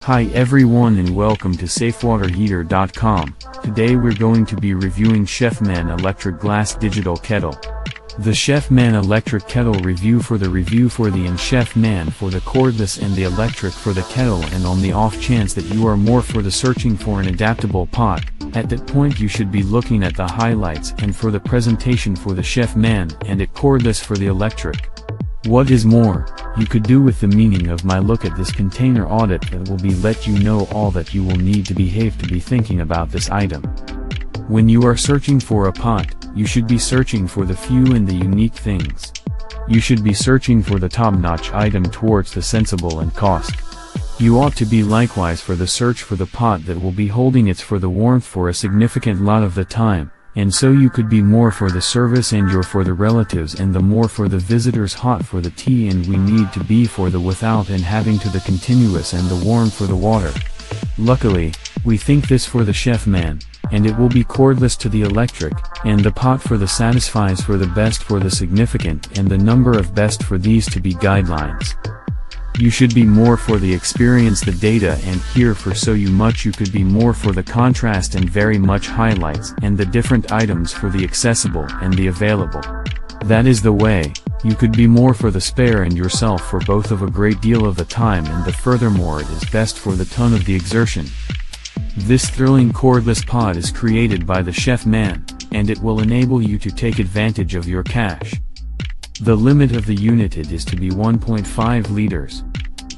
Hi everyone and welcome to SafeWaterHeater.com. Today we're going to be reviewing Chefman electric glass digital kettle. The Chefman electric kettle review for the and Chefman for the cordless and the electric for the kettle, and on the off chance that you are more for the searching for an adaptable pot, at that point you should be looking at the highlights and for the presentation for the Chefman and at cordless for the electric. What is more, you could do with the meaning of my look at this container audit that will be let you know all that you will need to behave to be thinking about this item. When you are searching for a pot, you should be searching for the few and the unique things. You should be searching for the top-notch item towards the sensible and cost. You ought to be likewise for the search for the pot that will be holding its for the warmth for a significant lot of the time. And so you could be more for the service and you're for the relatives and the more for the visitors hot for the tea, and we need to be for the without and having to the continuous and the warm for the water. Luckily, we think this for the Chefman, and it will be cordless to the electric, and the pot for the satisfies for the best for the significant and the number of best for these to be guidelines. You should be more for the experience the data and here for so you much you could be more for the contrast and very much highlights and the different items for the accessible and the available. That is the way, you could be more for the spare and yourself for both of a great deal of the time, and the furthermore it is best for the ton of the exertion. This thrilling cordless pot is created by the Chefman, and it will enable you to take advantage of your cash. The limit of the unit is to be 1.5 liters.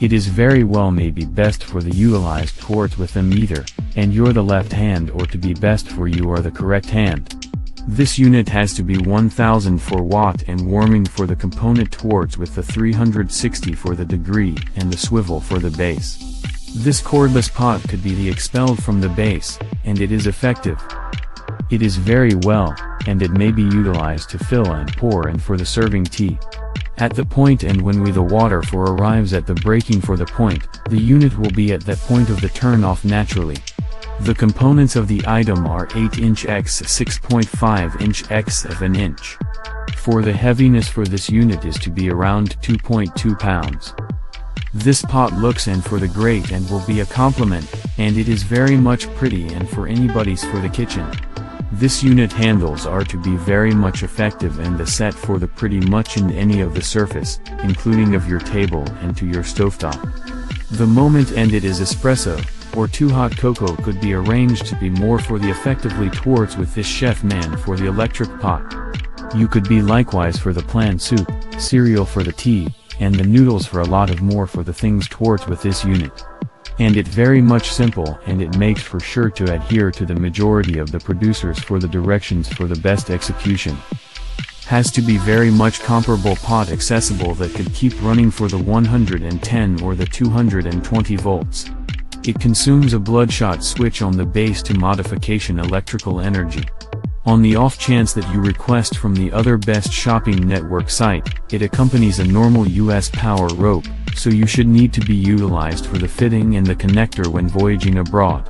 It is very well may be best for the utilized towards with a meter, and you're the left hand, or to be best for you are the correct hand. This unit has to be 1004 watt and warming for the component towards with the 360 for the degree and the swivel for the base. This cordless pot could be the expelled from the base, and it is effective. It is very well, and it may be utilized to fill and pour and for the serving tea. At the point and when the water for arrives at the breaking for the point, the unit will be at that point of the turn off naturally. The components of the item are 8" x 6.5" x of an inch. For the heaviness for this unit is to be around 2.2 pounds. This pot looks and for the great and will be a compliment, and it is very much pretty and for anybody's for the kitchen. This unit handles are to be very much effective and the set for the pretty much in any of the surface, including of your table and to your stovetop. The moment and it is espresso, or too hot cocoa could be arranged to be more for the effectively towards with this Chefman for the electric pot. You could be likewise for the plant soup, cereal for the tea, and the noodles for a lot of more for the things towards with this unit. And it very much simple, and it makes for sure to adhere to the majority of the producers for the directions for the best execution. Has to be very much comparable pot accessible that could keep running for the 110 or the 220 volts. It consumes a bloodshot switch on the base to modification electrical energy. On the off chance that you request from the other best shopping network site, it accompanies a normal US power rope, so you should need to be utilized for the fitting and the connector when voyaging abroad.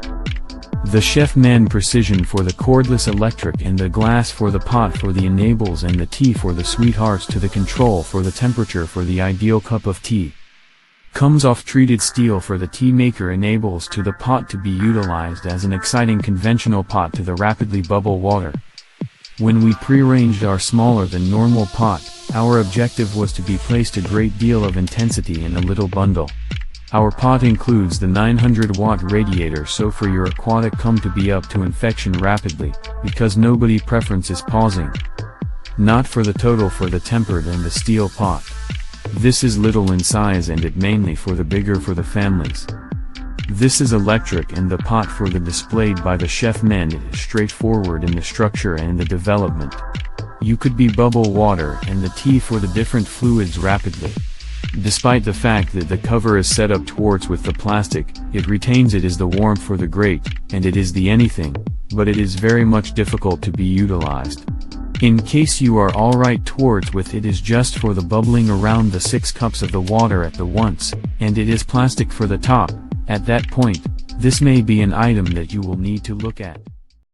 The Chefman precision for the cordless electric and the glass for the pot for the enables and the tea for the sweethearts to the control for the temperature for the ideal cup of tea. Comes off treated steel for the tea maker enables to the pot to be utilized as an exciting conventional pot to the rapidly bubble water. When we prearranged our smaller than normal pot, our objective was to be placed a great deal of intensity in a little bundle. Our pot includes the 900 watt radiator, so for your aquatic come to be up to infection rapidly, because nobody preference is pausing. Not for the total for the tempered and the steel pot. This is little in size and it mainly for the bigger for the families. This is electric and the pot for the displayed by the Chefman it is straightforward in the structure and the development. You could be bubble water and the tea for the different fluids rapidly. Despite the fact that the cover is set up towards with the plastic, it retains it is the warmth for the grate, and it is the anything, but it is very much difficult to be utilized. In case you are alright towards with it is just for the bubbling around the 6 cups of the water at the once, and it is plastic for the top. At that point, this may be an item that you will need to look at.